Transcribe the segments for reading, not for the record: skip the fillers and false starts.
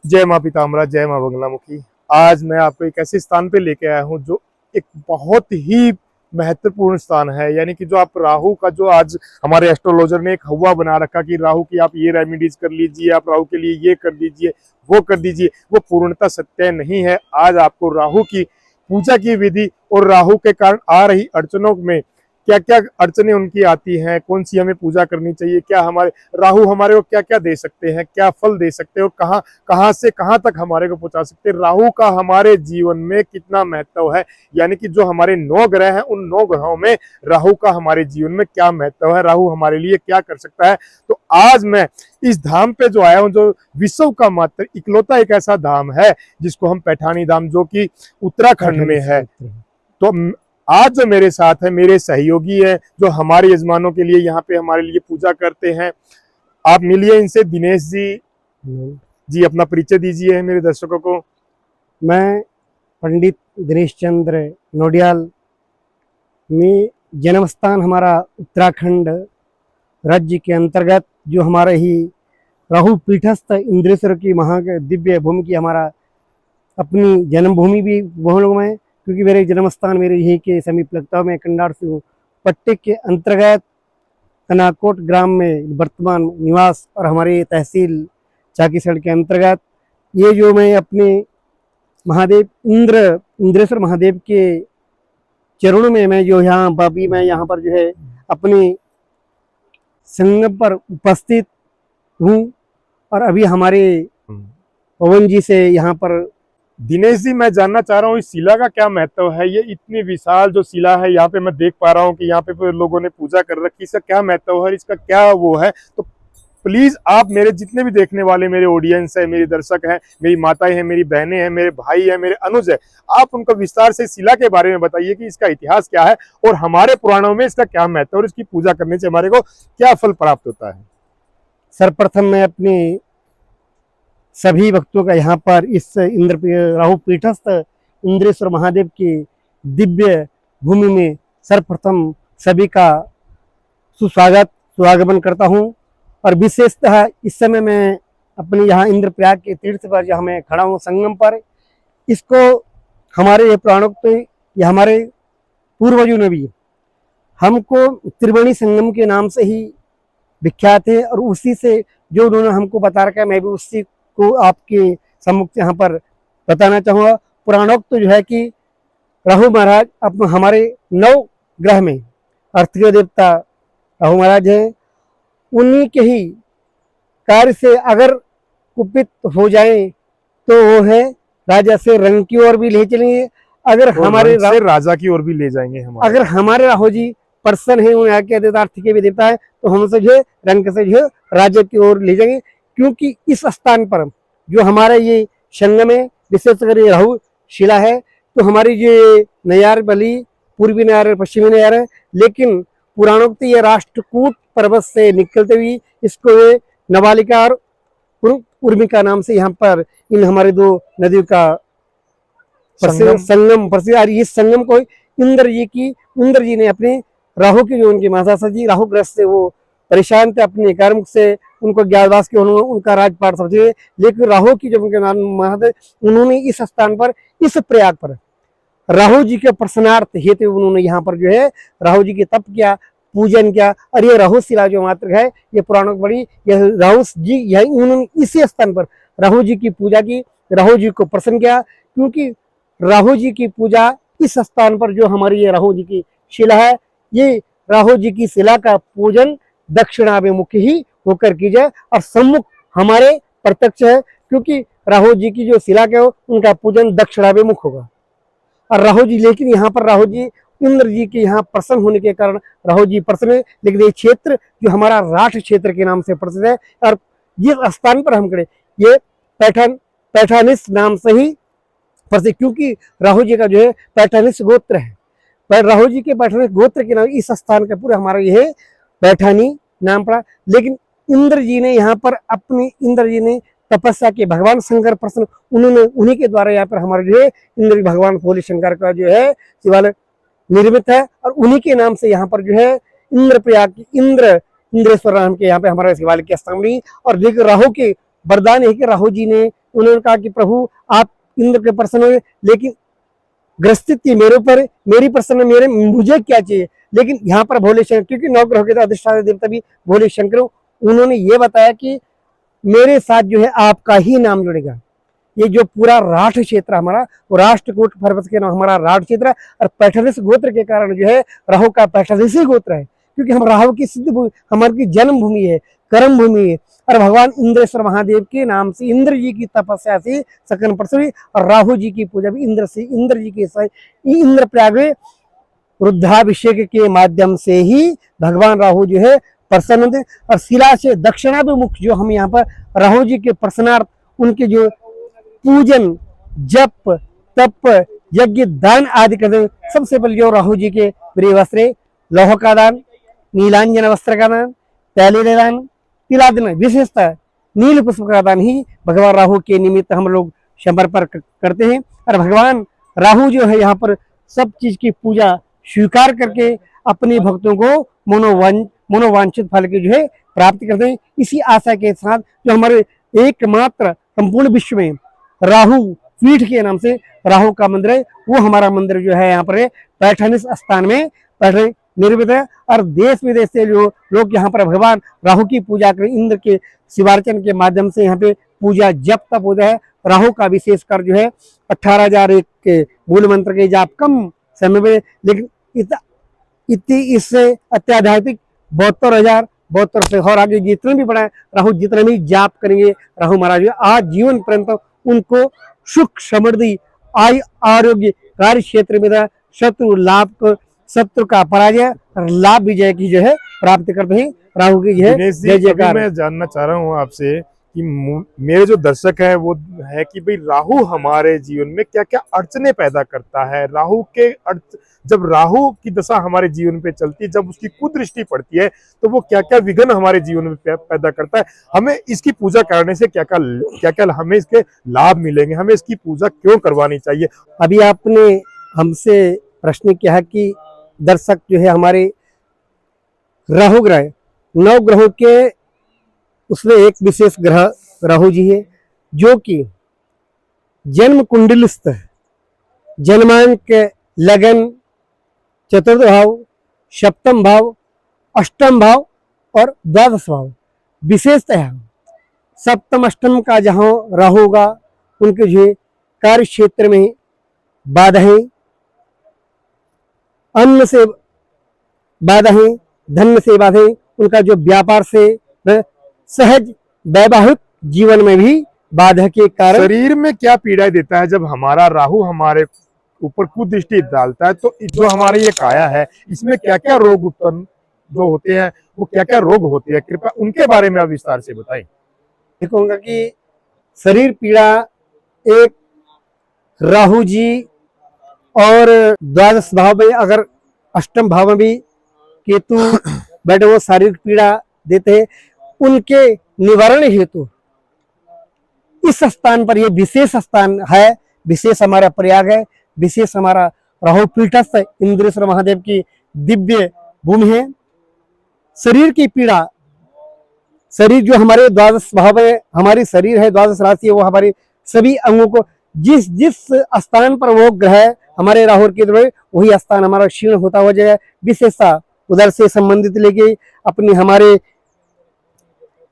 जय माँ पीताम्बरा, जय माँ बगलामुखी। आज मैं आपको एक ऐसे स्थान पे लेके आया हूँ जो एक बहुत ही महत्वपूर्ण स्थान है। यानी कि जो आप राहु का जो आज हमारे एस्ट्रोलॉजर ने एक हवा बना रखा कि राहु की आप ये रेमेडीज कर लीजिए, आप राहु के लिए ये कर दीजिए, वो कर दीजिए, वो पूर्णतः सत्य नहीं है। आज आपको राहु की पूजा की विधि और राहु के कारण आ रही अड़चनों में क्या क्या अड़चने उनकी आती हैं, कौन सी हमें पूजा करनी चाहिए, क्या हमारे राहु हमारे को क्या क्या दे सकते हैं, क्या फल दे सकते हैं और कहाँ कहाँ से कहाँ तक हमारे को पहुंचा सकते हैं, राहु का हमारे जीवन में कितना महत्व है। यानी कि जो हमारे 9 ग्रह हैं उन 9 ग्रहों में राहु का हमारे जीवन में क्या महत्व है, राहु हमारे लिए क्या कर सकता है। तो आज मैं इस धाम पे जो आया हूँ, जो विश्व का मात्र इकलौता एक ऐसा धाम है जिसको हम पैठानी धाम, जो कि उत्तराखंड में है। तो आज जो मेरे साथ है मेरे सहयोगी है, जो हमारे यजमानों के लिए यहाँ पे हमारे लिए पूजा करते हैं। आप मिलिए इनसे। दिनेश जी अपना परिचय दीजिए मेरे दर्शकों को। मैं पंडित दिनेश चंद्र नोडियाल, में जन्म स्थान हमारा उत्तराखंड राज्य के अंतर्गत, जो हमारे ही राहु पीठस्थ इंद्रेश्वर की महा दिव्य भूमि की हमारा अपनी जन्मभूमि भी वह लोग में, क्योंकि मेरे जन्म स्थान मेरे यहीं के समीप लगता है। मैं कंडार से पट्टे के अंतर्गत कनाकोट ग्राम में वर्तमान निवास और हमारे तहसील चाकीसड़ के अंतर्गत ये जो मैं अपने महादेव इंद्रेश्वर महादेव के चरणों में मैं जो यहाँ बाबी मैं यहाँ पर जो है अपने संगम पर उपस्थित हूँ। और अभी हमारे पवन जी से यहाँ पर दिनेश जी, मैं जानना चाह रहा हूँ इस शिला का क्या महत्व है। ये इतनी विशाल जो शिला है यहाँ पे मैं देख पा रहा हूँ कि यहाँ पे लोगों ने पूजा कर रखी, इसका क्या महत्व है, इसका क्या वो है। तो प्लीज आप मेरे जितने भी देखने वाले मेरे ऑडियंस है, मेरे दर्शक हैं, मेरी माताएं हैं, मेरी बहनें हैं, मेरे भाई हैं, मेरे अनुज है, आप उनको विस्तार से शिला के बारे में बताइए कि इसका इतिहास क्या है और हमारे पुराणों में इसका क्या महत्व है और इसकी पूजा करने से हमारे को क्या फल प्राप्त होता है। सर्वप्रथम मैं अपने सभी भक्तों का यहाँ पर इस राहु पीठस्थ इंद्रेश्वर महादेव की दिव्य भूमि में सर्वप्रथम सभी का स्वागमन करता हूँ। और विशेषतः इस समय मैं अपने यहाँ इंद्रप्रयाग के तीर्थ पर जहाँ मैं खड़ा हूँ संगम पर, इसको हमारे पुराणोक्त या हमारे पूर्वजों ने भी हमको त्रिवेणी संगम के नाम से ही विख्यात है। और उसी से जो उन्होंने हमको बता रखा है, मैं भी उसी को आपके सम्मुख यहाँ पर बताना चाहूँगा। पुराणोक्त जो है कि राहु महाराज अब हमारे 9 ग्रह में अर्थ के देवता राहु महाराज हैं। उन्हीं के ही कार्य से अगर कुपित हो जाए तो वो है राजा से रंग की ओर भी ले चलेंगे, अगर हमारे राजा की ओर भी ले जाएंगे। अगर हमारे राहु जी पर्सन है, उन्हें आज्ञा देता अर्थ के भी देता है, तो हमसे जो है रंग से जो है राजा की ओर ले जाएंगे। क्योंकि इस स्थान पर जो हमारा ये संगम है, विशेषकर ये राहु शिला है, तो हमारी जो नयार बली पूर्वी नयार पश्चिमी नयार है, लेकिन पुराणोक्त ये राष्ट्रकूट पर्वत से निकलते हुए इसको नवालिका और उर्मिका नाम से यहाँ पर इन हमारे 2 नदियों का संगम प्रसिद्ध। और इस संगम को इंद्र जी ने अपने राहु की जो उनकी माता जी राहु ग्रस्त से वो परेशान थे, अपने कर्म से उनको ज्ञातवास के उनका राजपाट समझे, लेकिन राहु की जो उनके नाम महादेव, उन्होंने इस स्थान पर इस प्रयाग पर राहु जी के प्रसन्नार्थ हेतु उन्होंने यहाँ पर जो है राहु जी के तप किया, पूजन किया। और ये राहु शिला जो मात्र है, ये पुराणों की बड़ी, यह राहु जी यही उन्होंने इसी स्थान पर राहु जी की पूजा की, राहु जी को प्रसन्न किया। क्योंकि राहु जी की पूजा इस स्थान पर जो हमारी ये राहु जी की शिला है, ये राहु जी की शिला का पूजन दक्षिणाभिमुख ही होकर की जाए और सम्मुख हमारे प्रत्यक्ष है। क्योंकि राहु जी की जो शिला के हो उनका पूजन दक्षिणाभिमुख होगा। और राहु जी, लेकिन यहाँ पर राहु जी इंद्र जी के यहाँ प्रसन्न होने के कारण राहु जी प्रसन्न है। लेकिन ये क्षेत्र जो हमारा राठ क्षेत्र के नाम से प्रसिद्ध है, और जिस स्थान पर हम खड़े ये पैठानिस नाम से ही प्रसिद्ध, क्योंकि राहु जी का जो है पैठानिस गोत्र है। पर राहु जी के पैठानिस गोत्र के नाम इस स्थान का पूरा हमारा ये है पैठानी नाम पड़ा। लेकिन इंद्र जी ने यहाँ पर इंद्र जी ने तपस्या के भगवान शंकर प्रसन्न, उन्होंने उन्हीं के द्वारा यहाँ पर हमारे जो है इंद्र भगवान भोले शंकर का जो है शिवालय निर्मित है। और उन्हीं के नाम से यहाँ पर जो है इंद्रप्रयाग इंद्रेश्वर नाम के यहाँ पे हमारा शिवालय की स्थापना। और देखिए राहु के वरदान है कि राहु जी ने उन्होंने कहा कि प्रभु आप इंद्र के प्रसन्न हुए, लेकिन ग्रस्तित थी मेरे ऊपर, मेरी प्रसन्न मेरे मुझे क्या चाहिए। लेकिन यहाँ पर भोले शंकर, क्योंकि नवग्रह के तो अधिष्ठाता देवता भी भोले शंकर, उन्होंने ये बताया कि मेरे साथ जो है आपका ही नाम जुड़ेगा। ये जो पूरा राठ क्षेत्र हमारा, वो राष्ट्रकूट पर्वत के नाम हमारा राठ क्षेत्र है, और पैठनिस गोत्र के कारण जो है राहु का पैठनिसी गोत्र है, क्योंकि हम राहु की सिद्ध भूमि, हमारी जन्म भूमि है, कर्म भूमि है। और भगवान इंद्रेश्वर महादेव के नाम से, इंद्र जी की तपस्या से सकन प्रसवी, और राहु जी की पूजा भी इंद्र से, इंद्र जी के इंद्र प्रयाग में रुद्राभिषेक के माध्यम से ही भगवान राहु जो है प्रसन्न होते। और शिला से दक्षिणाभिमुख जो हम यहाँ पर राहु जी के प्रसन्नार्थ उनके जो पूजन, जप, तप, यज्ञ, दान आदि करते हैं। सबसे पहले जो राहु जी के प्रिय वस्त्र, लौह का दान, नीलांजन वस्त्र का दान, तैलीय दान, तिलादन, विशेषतः नील पुष्प का दान ही भगवान राहु के निमित्त हम लोग समर्पण करते हैं। और भगवान राहु जो है यहाँ पर सब चीज की पूजा स्वीकार करके अपने भक्तों को मनोवांछित फल की जो है प्राप्ति करते हैं। इसी आशा के साथ जो हमारे एकमात्र संपूर्ण विश्व में राहु पीठ के नाम से राहु का मंदिर है, वो हमारा मंदिर जो है यहाँ पर पैठनिस स्थान में पैठन निर्मित है। और देश विदेश से जो लोग यहाँ पर भगवान राहु की पूजा करें, इंद्र के शिवार्चन के माध्यम से यहाँ पे पूजा जप तप होता है। राहु का विशेषकर जो है 18,001 के मूल मंत्र के जाप कम समय में, लेकिन इससे अत्याध्यात्मिक 72,072 से और आगे जितने भी बढ़ाए राहु, जितने भी जाप करेंगे राहु महाराज आज जीवन पर्यंत उनको सुख समृद्धि आयु आरोग्य कार्य क्षेत्र में शत्रु लाभ, शत्रु का पराजय और लाभ विजय की जो है प्राप्त करते हैं। राहु की जो है जय जयकार। मैं जानना चाह रहा हूँ आपसे कि मेरे जो दर्शक है वो है कि भाई राहु हमारे जीवन में क्या क्या अड़चने पैदा करता है। राहु के जब राहु की दशा हमारे जीवन पे चलती है, जब उसकी कुदृष्टि पड़ती है, तो वो क्या क्या विघ्न हमारे जीवन में पैदा करता है। हमें इसकी पूजा करने से क्या क्या हमें इसके लाभ मिलेंगे, हमें इसकी पूजा क्यों करवानी चाहिए। अभी आपने हमसे प्रश्न किया कि दर्शक जो है हमारे राहु ग्रह, 9 ग्रहों के उसमें एक विशेष ग्रह राहु जी है, जो कि जन्म कुंडलिस्थ जन्मांक, लगन, चतुर्थ भाव, सप्तम भाव, अष्टम भाव और द्वादश भाव। विशेषतः सप्तम अष्टम का जहां राहु होगा उनके जो कार्य क्षेत्र में बाधाएं, अन्न से बाधाएं, धन से बाधाएं, उनका जो व्यापार से सहज वैवाहिक जीवन में भी बाधा के कारण। शरीर में क्या पीड़ा देता है जब हमारा राहु हमारे ऊपर कुदृष्टि डालता है, तो जो हमारी ये काया है इसमें क्या क्या रोग उत्पन्न जो होते हैं, वो क्या क्या रोग होते हैं, कृपया उनके बारे में आप विस्तार से बताएं। देखूंगा कि शरीर पीड़ा एक राहु जी और द्वादश भाव में, अगर अष्टम भाव में भी केतु बैठे वो शारीरिक पीड़ा देते हैं। उनके निवारण हेतु इस स्थान पर, ये विशेष स्थान है, विशेष हमारा प्रयाग है, विशेष हमारा राहु पीठस्थ इंद्रेश्वर महादेव की दिव्य भूमि है। शरीर की पीड़ा, शरीर जो हमारे द्वादश भाव में हमारी शरीर है, द्वादश राशि है, वो हमारे सभी अंगों को जिस जिस स्थान पर वो ग्रह हमारे राहु के द्वारा, वही स्थान हमारा क्षीण होता हो जाए। विशेषता उधर से संबंधित लेके अपनी हमारे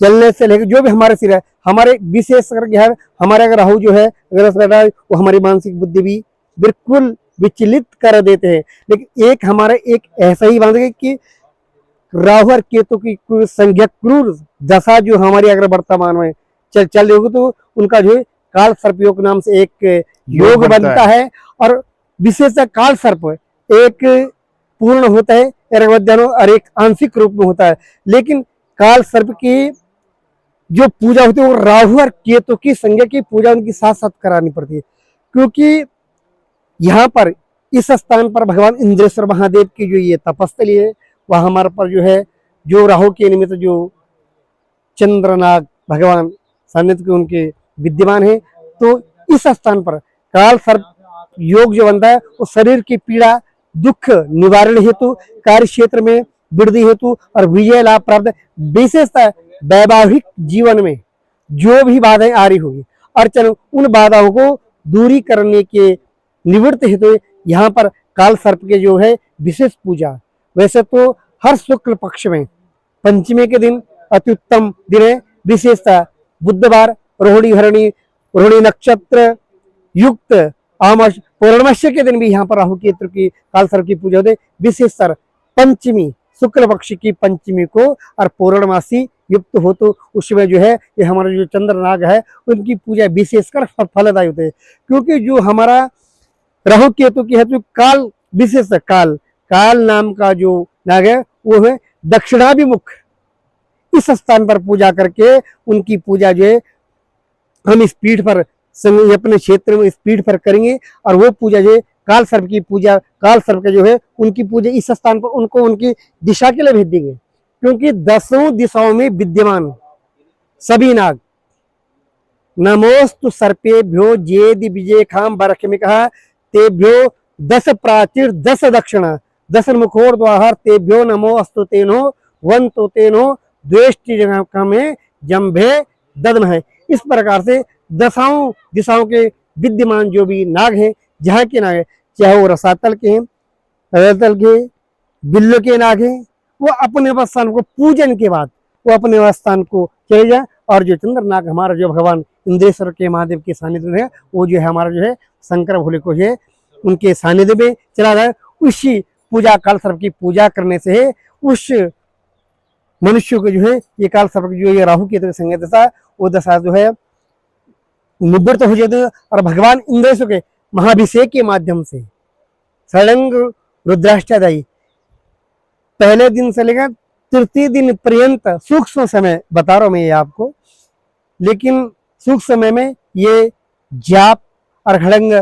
चलने से लेकर जो भी हमारे सिर है, हमारे विशेष करके है हमारे अगर राहु जो है अगर वो हमारी मानसिक बुद्धि भी बिल्कुल विचलित कर देते हैं। लेकिन एक हमारे एक ऐसा ही बात है कि राहु और केतु की संज्ञा क्रूर दशा जो हमारी अगर वर्तमान में चल रही होगी, तो उनका जो है काल सर्पयोग नाम से एक योग बनता है। और विशेषतः काल सर्प एक पूर्ण होता है और एक आंशिक रूप में होता है, लेकिन काल सर्प की जो पूजा होती है वो राहु और केतु की संज्ञा की पूजा उनकी साथ साथ करानी पड़ती है। क्योंकि यहाँ पर इस स्थान पर भगवान इंद्रेश्वर महादेव की जो ये तपस्थली है, वह हमारे पर जो है जो राहु के निमित्त जो चंद्रनाग भगवान सान्निध्य के उनके विद्यमान है, तो इस स्थान पर काल सर्प योग जो बनता है वो शरीर की पीड़ा, दुख निवारण हेतु, कार्य क्षेत्र में वृद्धि हेतु और विजय लाभ प्राप्त, विशेषतः वैवाहिक जीवन में जो भी बाधाएं आ रही होगी अर्चन उन बाधाओं को दूरी करने के निवृत्त हेतु यहाँ पर काल सर्प के जो है विशेष पूजा। वैसे तो हर शुक्ल पक्ष में पंचमी के दिन अति उत्तम दिन है, विशेषतः बुधवार रोहिणी नक्षत्र युक्त आमश पौर्णमास्य के दिन भी यहाँ पर राहु केतु की काल सर्प की पूजा होती है। विशेषकर पंचमी शुक्ल पक्ष की पंचमी को और पौर्णमासी युक्त हो तो उसमें जो है ये हमारा जो चंद्र नाग है उनकी पूजा विशेषकर फलदायी होती है, क्योंकि जो हमारा राहु केतु की है तो काल विशेष काल नाम का जो नाग है वो है दक्षिणाभिमुख। इस स्थान पर पूजा करके उनकी पूजा जो है हम इस पीठ पर अपने क्षेत्र में इस पीठ पर करेंगे और वो पूजा जो है काल सर्प की पूजा, काल सर्प के जो है उनकी पूजा इस स्थान पर उनको उनकी दिशा के लिए भेज देंगे, क्योंकि 10 दिशाओं में विद्यमान सभी नाग नमोस्तु सर्पेभ्यो जेदि विजेखाम बरख में कहा तेभ्यो 10 प्राचीर 10 दक्षिणा 10 मुखोर्द्वाहर तेभ्यो नमो अस्तु तेनो वंतो तेनो द्वेष्टि जगह में जम्भे दद्म है। इस प्रकार से दिशाओं के विद्यमान जो भी नाग हैं, जहाँ के नाग है, चाहे वो रसातल के हैं, रसातल के बिल्लो के नाग हैं, वो अपने स्थान को पूजन के बाद वो अपने स्थान को चले जाए और जो चंद्र नाग हमारा जो भगवान इंद्रेश्वर के महादेव के सानिध्य में है वो जो है हमारा जो है शंकर भोले को जो है उनके सानिध्य में चला जाए। उसी पूजा काल सर्प की पूजा करने से है उस मनुष्य को जो है ये काल सर्प जो ये राहु की संगत दशा वो दशा जो है निवृत्त हो जाते हैं और भगवान इंद्रेश्वर के महाभिषेक के माध्यम से षडंग रुद्राष्टदायी पहले दिन से लेकर तृतीय दिन पर्यंत सूक्ष्म समय बता रहा हूं मैं ये आपको, लेकिन सूक्ष्म समय में ये जाप और खड़ंग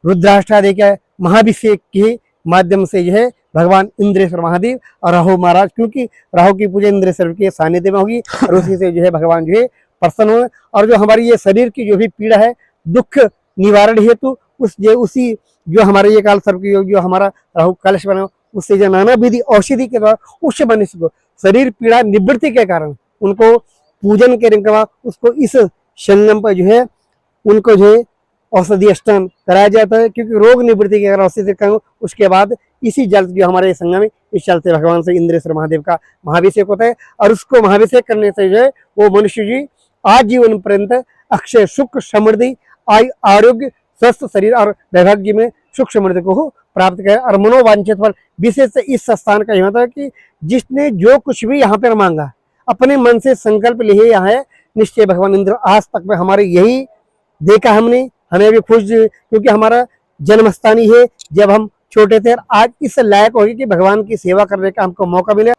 रुद्राष्टादि के महाभिषेक के माध्यम से जो है भगवान इंद्रेश्वर महादेव और राहु महाराज, क्योंकि राहु की पूजा इंद्रेश्वर के सानिध्य में होगी और उसी से जो है भगवान जो है प्रसन्न हो और जो हमारी ये शरीर की जो भी पीड़ा है दुख निवारण हेतु उसी जो हमारे ये काल सर्प की जो हमारा राहु कलश बना उससे जो नाना विधि औषधि के द्वारा उस मनुष्य को शरीर पीड़ा निवृत्ति के कारण उनको पूजन के बाद उसको इस संगम पर जो है उनको जो है औषधि स्नान कराया जाता है, क्योंकि रोग निवृत्ति के कारण औषधि करें उसके बाद इसी जल जो हमारे संगम में इस जल से भगवान से इंद्रेश्वर महादेव का महाभिषेक होता है और उसको महाभिषेक करने से जो है वो मनुष्य जी आजीवन पर्यंत अक्षय सुख समृद्धि आरोग्य स्वस्थ शरीर और वैभाग्य में सुख समृद्धि को प्राप्त करे और मनोवांछित फल। विशेष इस स्थान का यह होता है कि जिसने जो कुछ भी यहाँ पर मांगा अपने मन से संकल्प लिए यहाँ है निश्चय भगवान इंद्र आज तक में हमारे यही देखा हमने, हमें भी खुश क्योंकि हमारा जन्म स्थान ही है जब हम छोटे थे, आज इस लायक होगी कि भगवान की सेवा करने का हमको मौका मिले।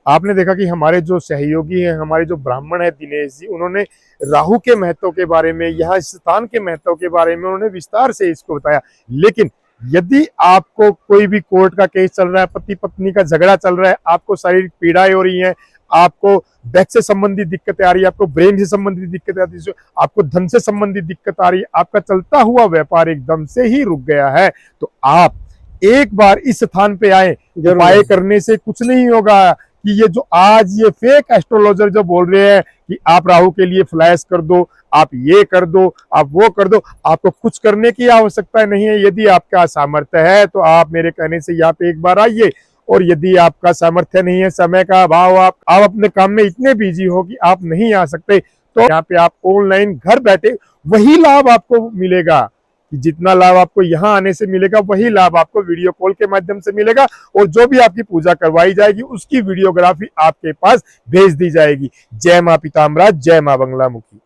आपने देखा कि हमारे जो सहयोगी हैं, हमारे जो ब्राह्मण है दिनेश जी, उन्होंने राहु के महत्व के बारे में, यहाँ स्थान के महत्व के बारे में उन्होंने विस्तार से इसको बताया। लेकिन यदि आपको कोई भी कोर्ट का केस चल रहा है, पति पत्नी का झगड़ा चल रहा है, आपको शारीरिक पीड़ाएं हो रही हैं, आपको बैक से संबंधित दिक्कतें आ रही है, आपको ब्रेन से संबंधित दिक्कतें आ रही है, आपको धन से संबंधित दिक्कत आ रही है, आपका चलता हुआ व्यापार एकदम से ही रुक गया है, तो आप एक बार इस स्थान पे आए। उपाय करने से कुछ नहीं होगा कि ये जो आज ये फेक एस्ट्रोलॉजर जो बोल रहे हैं कि आप राहु के लिए फ्लैश कर दो, आप ये कर दो, आप वो कर दो, आपको कुछ करने की आवश्यकता नहीं है। यदि आपका सामर्थ्य है तो आप मेरे कहने से यहाँ पे एक बार आइए, और यदि आपका सामर्थ्य नहीं है, समय का अभाव, आप अपने काम में इतने बिजी हो कि आप नहीं आ सकते, तो यहाँ पे आप ऑनलाइन घर बैठे वही लाभ आपको मिलेगा कि जितना लाभ आपको यहाँ आने से मिलेगा वही लाभ आपको वीडियो कॉल के माध्यम से मिलेगा, और जो भी आपकी पूजा करवाई जाएगी उसकी वीडियोग्राफी आपके पास भेज दी जाएगी। जय मां पीताम्बरा, जय मां बंगलामुखी।